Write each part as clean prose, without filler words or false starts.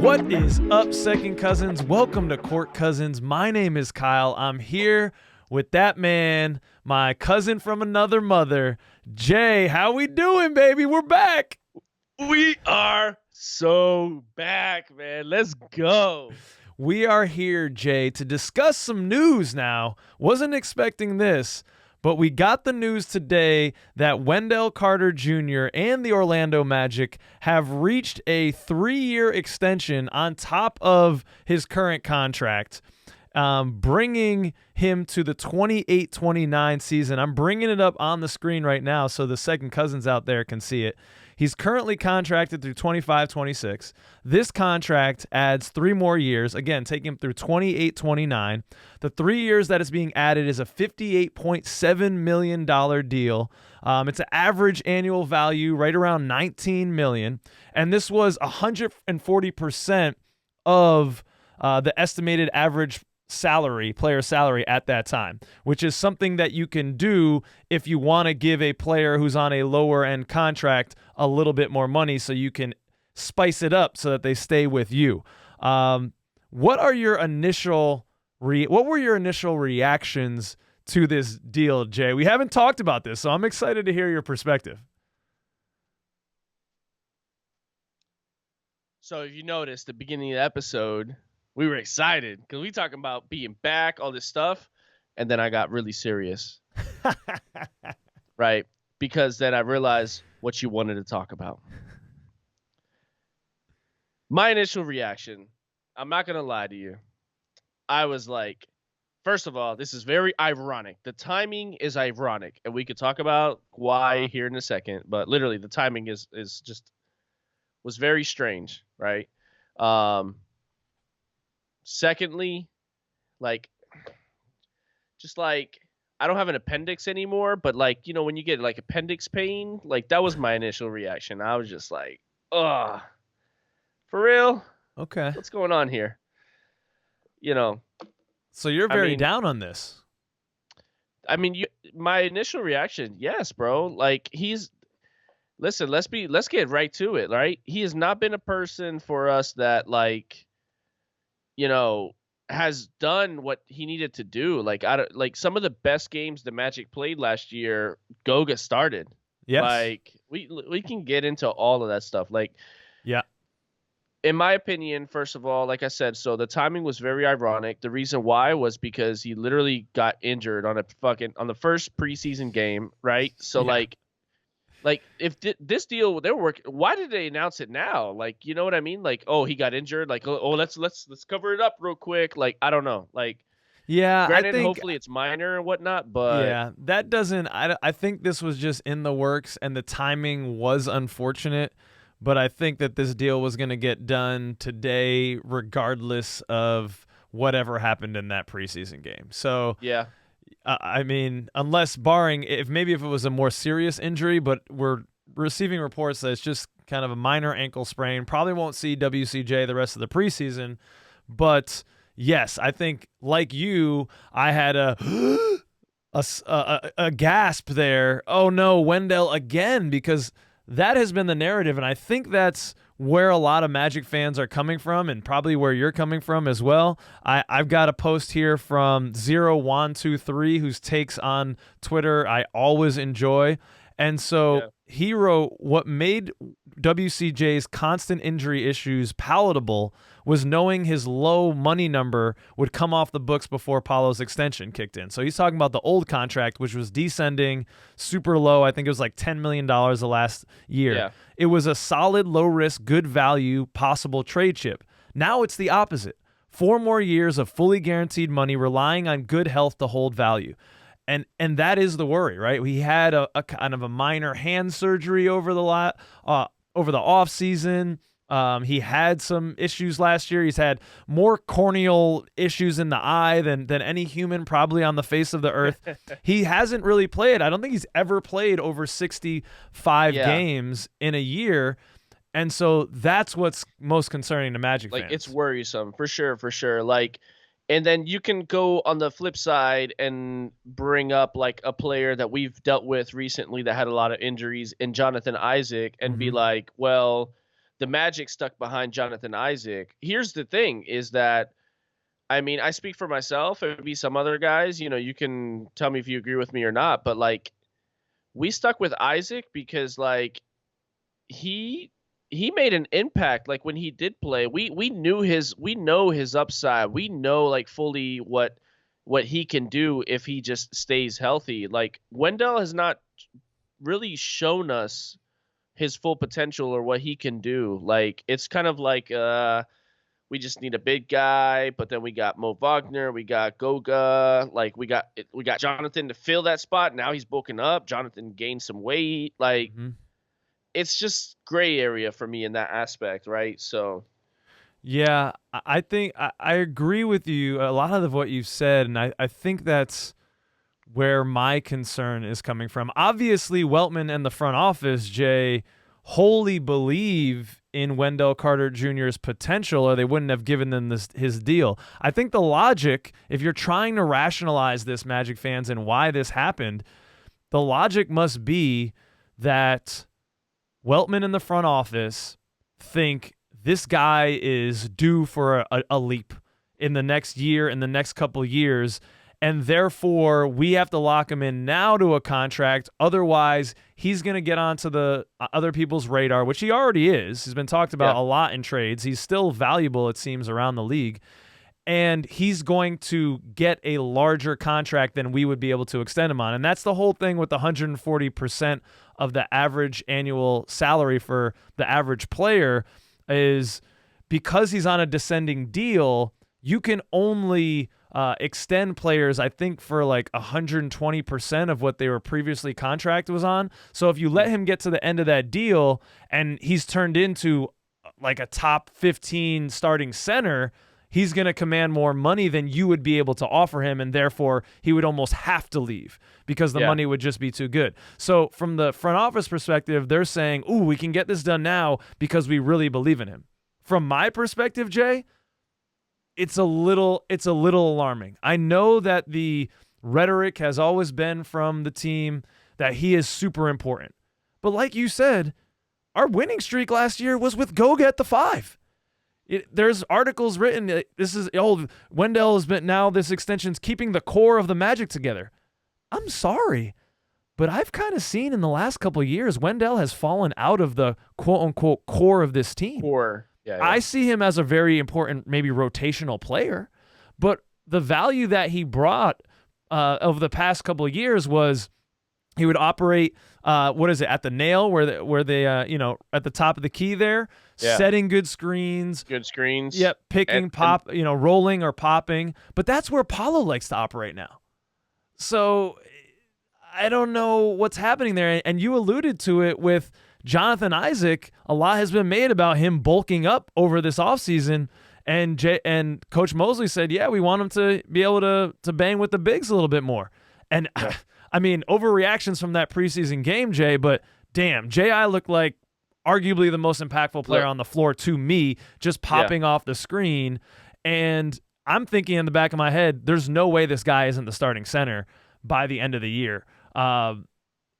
What is up, second cousins? Welcome to Court Cousins. My name is Kyle. I'm here with that man, my cousin from another mother, Jay. How we doing, baby? We're back. We are so back, man. Let's go. We are here, Jay, to discuss some news now. Wasn't expecting this, but we got the news today that Wendell Carter Jr. and the Orlando Magic have reached a 3-year extension on top of his current contract, bringing him to the 28-29 season. I'm bringing it up on the screen right now so the second cousins out there can see it. He's currently contracted through 25-26. This contract adds 3 more years, again, taking him through 28-29. The 3 years that is being added is a $58.7 million deal. It's an average annual value right around $19 million. And this was 140% of the estimated average player salary at that time, which is something that you can do if you want to give a player who's on a lower end contract a little bit more money so you can spice it up so that they stay with you. What were your initial reactions to this deal, Jay? We haven't talked about this, so I'm excited to hear your perspective. So if you noticed the beginning of the episode, we were excited because we talking about being back, all this stuff, and then I got really serious. Right? Because then I realized what you wanted to talk about. My initial reaction, I'm not going to lie to you. I was like, first of all, this is very ironic. The timing is ironic, and we could talk about why here in a second, but literally the timing was very strange, right? Secondly, I don't have an appendix anymore, but when you get appendix pain, that was my initial reaction. I was just like, ugh, for real? Okay. What's going on here? So you're very down on this. My initial reaction, yes, bro. Listen, let's get right to it, right? He has not been a person for us that has done what he needed to do. Some of the best games the Magic played last year, Goga started. Yes. We can get into all of that stuff. Yeah. In my opinion, first of all, like I said, so the timing was very ironic. The reason why was because he literally got injured on the first preseason game, right? So yeah. If this deal they were working, why did they announce it now? You know what I mean? He got injured. Let's cover it up real quick. I don't know. Yeah, granted, I think hopefully it's minor and whatnot, but yeah, that doesn't. I think this was just in the works, and the timing was unfortunate. But I think that this deal was going to get done today, regardless of whatever happened in that preseason game. So yeah. Unless barring if it was a more serious injury, but we're receiving reports that it's just kind of a minor ankle sprain. Probably won't see WCJ the rest of the preseason. But yes, I think like you, I had a gasp there. Oh no, Wendell again, because that has been the narrative, and I think that's where a lot of Magic fans are coming from, and probably where you're coming from as well. I've got a post here from 0123, whose takes on Twitter I always enjoy. And so he wrote, what made WCJ's constant injury issues palatable was knowing his low money number would come off the books before Paolo's extension kicked in. So he's talking about the old contract, which was descending super low. I think it was $10 million the last year. Yeah. It was a solid, low-risk, good value, possible trade chip. Now it's the opposite. 4 more years of fully guaranteed money relying on good health to hold value. And that is the worry, right? We had a kind of a minor hand surgery over the off season. He had some issues last year. He's had more corneal issues in the eye than any human probably on the face of the earth. He hasn't really played. I don't think he's ever played over 65 games in a year. And so that's what's most concerning to Magic fans. It's worrisome, for sure. And then you can go on the flip side and bring up a player that we've dealt with recently that had a lot of injuries in Jonathan Isaac and be like, well, the Magic stuck behind Jonathan Isaac. Here's the thing is that, I mean, I speak for myself. It would be some other guys, you can tell me if you agree with me or not, but like we stuck with Isaac because like he made an impact. Like when he did play, we know his upside. We know like fully what he can do if he just stays healthy. Like Wendell has not really shown us his full potential or what he can do. Like it's kind of like we just need a big guy, but then we got Mo Wagner, we got Goga, like we got Jonathan to fill that spot. Now he's bulking up. Jonathan gained some weight. Like it's just gray area for me in that aspect, right? So yeah, I think I agree with you a lot of what you've said, and I think that's where my concern is coming from. Obviously, Weltman and the front office, Jay, wholly believe in Wendell Carter Jr.'s potential, or they wouldn't have given them his deal. I think the logic, if you're trying to rationalize this, Magic fans, and why this happened, the logic must be that Weltman and the front office think this guy is due for a leap in the next year, in the next couple years, and therefore we have to lock him in now to a contract. Otherwise, he's going to get onto the other people's radar, which he already is. He's been talked about a lot in trades. He's still valuable, it seems, around the league. And he's going to get a larger contract than we would be able to extend him on. And that's the whole thing with 140% of the average annual salary for the average player is because he's on a descending deal, you can only extend players, I think, for like 120% of what they were previously contract was on. So if you let him get to the end of that deal and he's turned into like a top 15 starting center, he's going to command more money than you would be able to offer him, and therefore he would almost have to leave because the money would just be too good. So from the front office perspective, they're saying, ooh, we can get this done now because we really believe in him. From my perspective, Jay, it's a little alarming. I know that the rhetoric has always been from the team that he is super important. But like you said, our winning streak last year was with Goga at the 5. There's articles written. Wendell has been, now this extension's keeping the core of the Magic together. I'm sorry, but I've kind of seen in the last couple of years, Wendell has fallen out of the quote-unquote core of this team. Yeah. I see him as a very important, maybe rotational player, but the value that he brought over the past couple of years was he would operate, at the nail where they at the top of the key there, setting good screens. Yep, picking, rolling or popping. But that's where Paulo likes to operate now. So I don't know what's happening there. And you alluded to it with Jonathan Isaac. A lot has been made about him bulking up over this offseason. And Coach Mosley said, yeah, we want him to be able to bang with the bigs a little bit more. And I mean, overreactions from that preseason game, Jay, but damn, J.I. looked like arguably the most impactful player on the floor to me, just popping off the screen. And I'm thinking in the back of my head, there's no way this guy isn't the starting center by the end of the year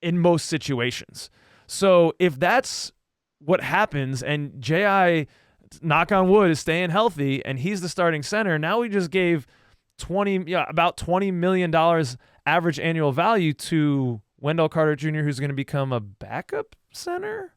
in most situations. So if that's what happens and J.I., knock on wood, is staying healthy and he's the starting center, now we just gave about $20 million average annual value to Wendell Carter Jr., who's going to become a backup center.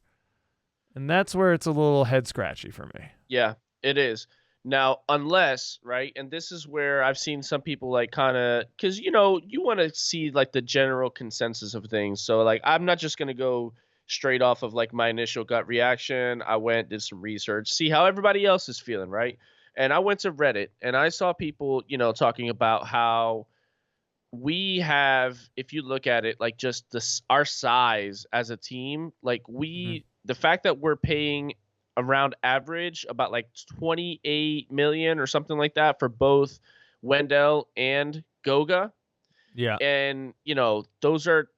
And that's where it's a little head scratchy for me. Yeah, it is. Now, unless, right, and this is where I've seen some people like kind of, because, you want to see like the general consensus of things. So like, I'm not just going to go straight off of like my initial gut reaction. I did some research, see how everybody else is feeling, right? And I went to Reddit and I saw people, talking about how we have, if you look at it, like just our size as a team, like the fact that we're paying around average about like 28 million or something like that for both Wendell and Goga. Yeah. And, those are,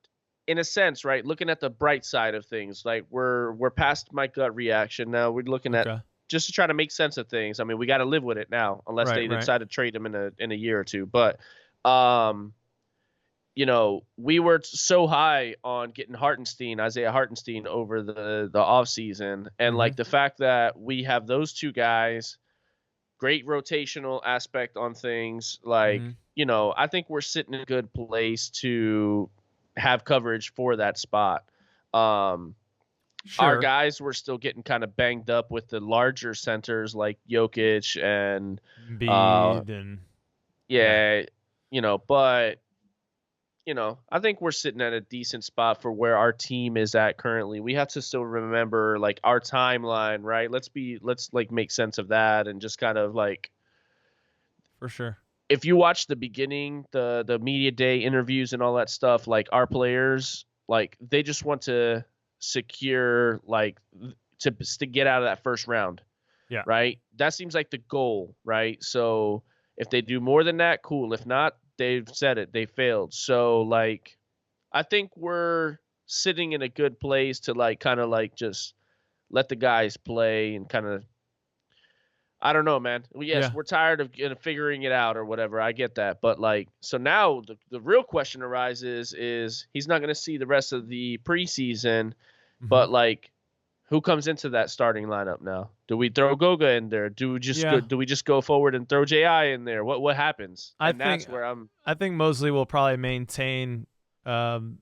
in a sense, right, looking at the bright side of things, like we're past my gut reaction. Now we're looking at just to try to make sense of things. I mean, we got to live with it now, unless they decide to trade him in a year or two. But we were so high on getting Isaiah Hartenstein over the offseason. And like the fact that we have those two guys, great rotational aspect on things. Like, I think we're sitting in a good place to have coverage for that spot. Our guys were still getting kind of banged up with the larger centers like Jokic and Embiid and but I think we're sitting at a decent spot for where our team is at currently. We have to still remember like our timeline, right? Let's like make sense of that and just kind of like, for sure. If you watch the beginning, the media day interviews and all that stuff, like our players, like they just want to secure like to get out of that first round. Yeah. Right. That seems like the goal, right? So if they do more than that, cool. If not, they've said it. They failed. So, like, I think we're sitting in a good place to, like, kind of, like, just let the guys play and kind of – I don't know, man. Yes, we're tired of figuring it out or whatever. I get that. But, like, so now the real question arises is he's not going to see the rest of the preseason. But, like, who comes into that starting lineup now? Do we throw Goga in there? Do we just go forward and throw JI in there? What happens? I think Mosley will probably maintain the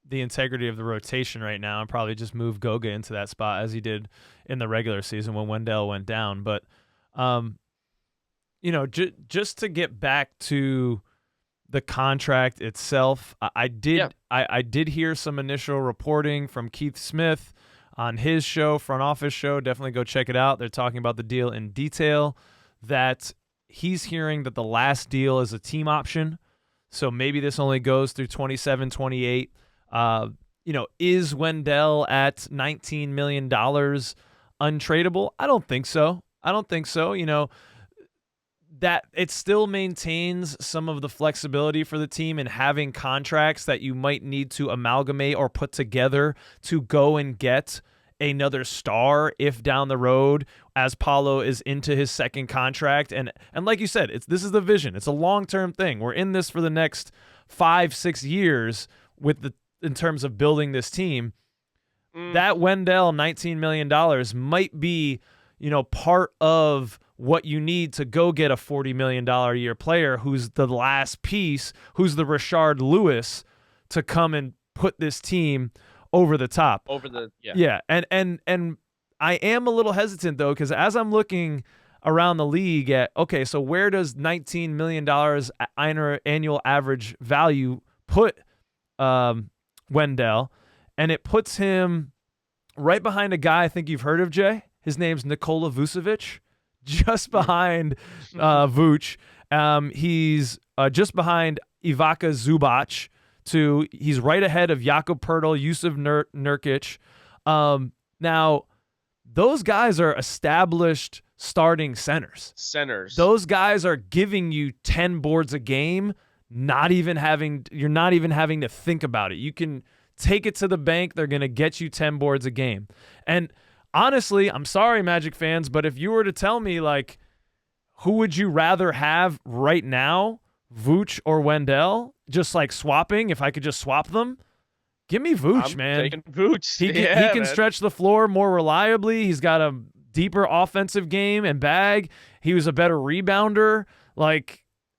integrity of the rotation right now and probably just move Goga into that spot as he did in the regular season when Wendell went down. But just to get back to the contract itself, I did hear some initial reporting from Keith Smith on his show, Front Office Show. Definitely go check it out. They're talking about the deal in detail, that he's hearing that the last deal is a team option. So maybe this only goes through 27, 28. Is Wendell at $19 million untradeable? I don't think so. That it still maintains some of the flexibility for the team in having contracts that you might need to amalgamate or put together to go and get another star if down the road, as Paulo is into his second contract. And like you said, this is the vision. It's a long-term thing. We're in this for the next 5-6 years in terms of building this team. That Wendell $19 million might be, part of what you need to go get a $40 million a year player who's the last piece, who's the Rashard Lewis to come and put this team over the top. Yeah. And I am a little hesitant though, because as I'm looking around the league at, okay, so where does $19 million annual average value put Wendell? And it puts him right behind a guy I think you've heard of, Jay. His name's Nikola Vucevic. Just behind Vooch. He's just behind Ivica Zubac. He's right ahead of Jakob Poeltl, Yusuf Nurkic. Now, those guys are established starting centers. Those guys are giving you 10 boards a game, you're not even having to think about it. You can take it to the bank. They're going to get you 10 boards a game. And honestly, I'm sorry, Magic fans, but if you were to tell me, like, who would you rather have right now, Vooch or Wendell, just like swapping, if I could just swap them, give me Vooch, man. Taking Vooch. He can stretch the floor more reliably. He's got a deeper offensive game and bag. He was a better rebounder.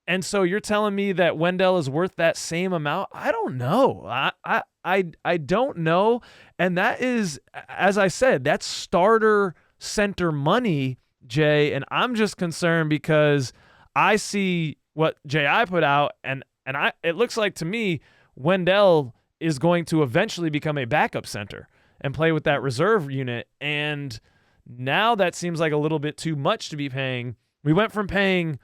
And so you're telling me that Wendell is worth that same amount? I don't know. I don't know. And that is, as I said, that's starter center money, Jay. And I'm just concerned because I see what J.I. put out, and it looks like to me Wendell is going to eventually become a backup center and play with that reserve unit. And now that seems like a little bit too much to be paying. We went from paying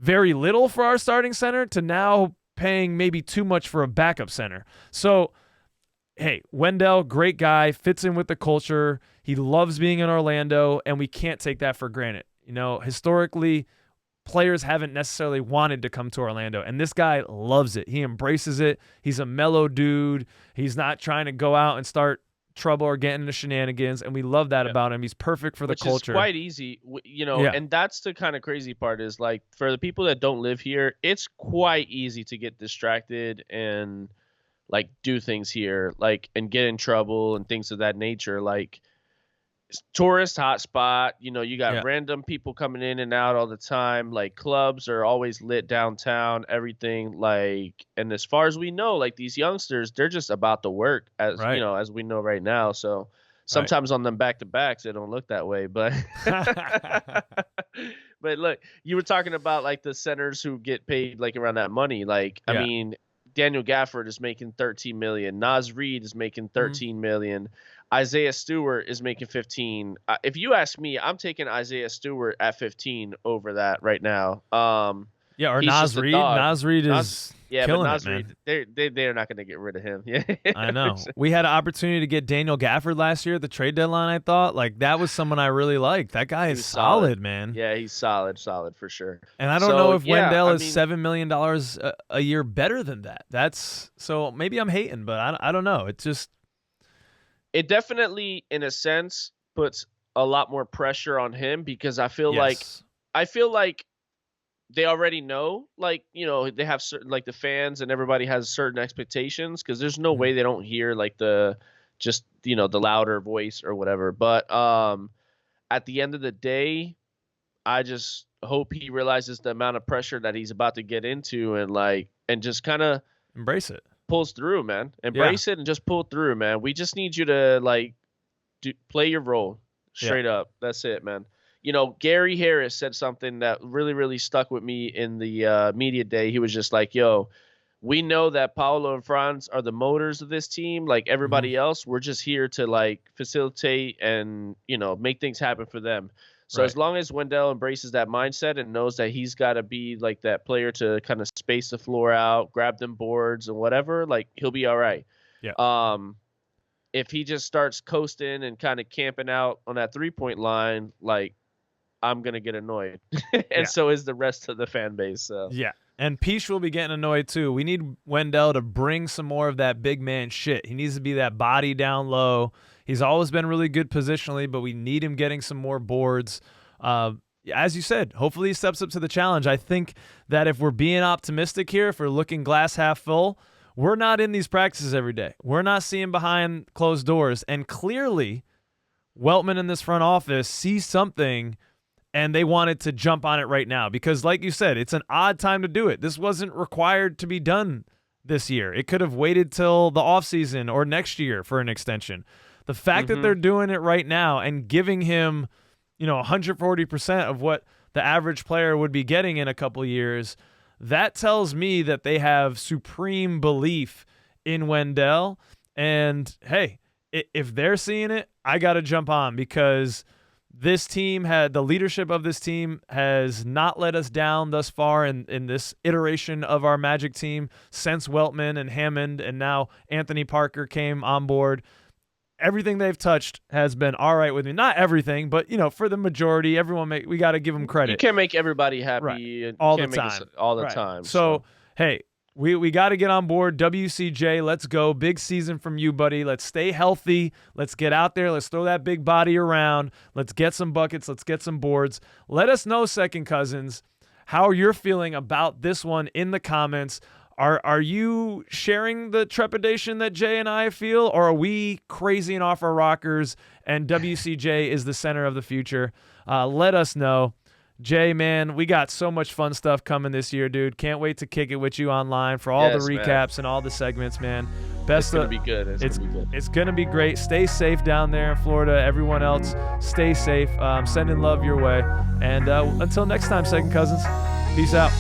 very little for our starting center to now paying maybe too much for a backup center. So, hey, Wendell, great guy, fits in with the culture. He loves being in Orlando, and we can't take that for granted. Historically, players haven't necessarily wanted to come to Orlando, and this guy loves it. He embraces it. He's a mellow dude. He's not trying to go out and start trouble or get into shenanigans, and we love that about him. He's perfect for the culture. Which is quite easy, and that's the kind of crazy part is, like, for the people that don't live here, it's quite easy to get distracted and, like, do things here, like, and get in trouble and things of that nature. Like, tourist hotspot, you got random people coming in and out all the time. Like, clubs are always lit downtown, everything. Like, and as far as we know, like, these youngsters, they're just about to work, as as we know right now. So sometimes on them back-to-backs, it don't look that way, but but look, you were talking about, like, the centers who get paid, like, around that money. Like, I mean, Daniel Gafford is making $13 million. Nas Reed is making $13 million. Isaiah Stewart is making 15. If you ask me, I'm taking Isaiah Stewart at 15 over that right now. Or Nas Reed. Nas Reed is killing Nas it, man. Reed, they're not going to get rid of him. Yeah, I know. We had an opportunity to get Daniel Gafford last year at the trade deadline. I thought, like, that was someone I really liked. That guy is solid, man. Yeah, he's solid for sure. And I don't know if Wendell is $7 million a year better than that. That's so maybe I'm hating, but I don't know. It's just. It definitely, in a sense, puts a lot more pressure on him, because I feel like they already know, like, they have certain, like, the fans and everybody has certain expectations, because there's no way they don't hear, like, the louder voice or whatever. But at the end of the day, I just hope he realizes the amount of pressure that he's about to get into, and just kind of embrace it. Pulls through, man. Embrace it and just pull through, man. We just need you to, like, play your role straight up. That's it, man. Gary Harris said something that really, really stuck with me in the media day. He was just like, yo, we know that Paolo and Franz are the motors of this team. Like everybody else, we're just here to, like, facilitate and, make things happen for them. So as long as Wendell embraces that mindset and knows that he's got to be, like, that player to kind of space the floor out, grab them boards and whatever, like, he'll be all right. Yeah. If he just starts coasting and kind of camping out on that 3-point line, like, I'm going to get annoyed. And so is the rest of the fan base. So. Yeah. And Peach will be getting annoyed too. We need Wendell to bring some more of that big man shit. He needs to be that body down low. He's always been really good positionally, but we need him getting some more boards. As you said, hopefully he steps up to the challenge. I think that if we're being optimistic here, if we're looking glass half full, we're not in these practices every day. We're not seeing behind closed doors. And clearly, Weltman in this front office sees something and they wanted to jump on it right now because, like you said, it's an odd time to do it. This wasn't required to be done this year. It could have waited till the offseason or next year for an extension. The fact that they're doing it right now and giving him, 140% of what the average player would be getting in a couple of years, that tells me that they have supreme belief in Wendell. And, hey, if they're seeing it, I got to jump on because this team the leadership of this team has not let us down thus far in this iteration of our Magic team since Weltman and Hammond and now Anthony Parker came on board. Everything they've touched has been all right with me. Not everything, but, for the majority, we got to give them credit. You can't make everybody happy all the time. So, hey, we got to get on board. WCJ, let's go. Big season from you, buddy. Let's stay healthy. Let's get out there. Let's throw that big body around. Let's get some buckets. Let's get some boards. Let us know, Second Cousins, how you're feeling about this one in the comments. Are you sharing the trepidation that Jay and I feel, or are we crazying off our rockers and WCJ is the center of the future? Let us know. Jay, man, we got so much fun stuff coming this year, dude. Can't wait to kick it with you online for all the recaps and all the segments, man. It's going to be good. It's going to be great. Stay safe down there in Florida. Everyone else, stay safe. Sending love your way. And until next time, Second Cousins, peace out.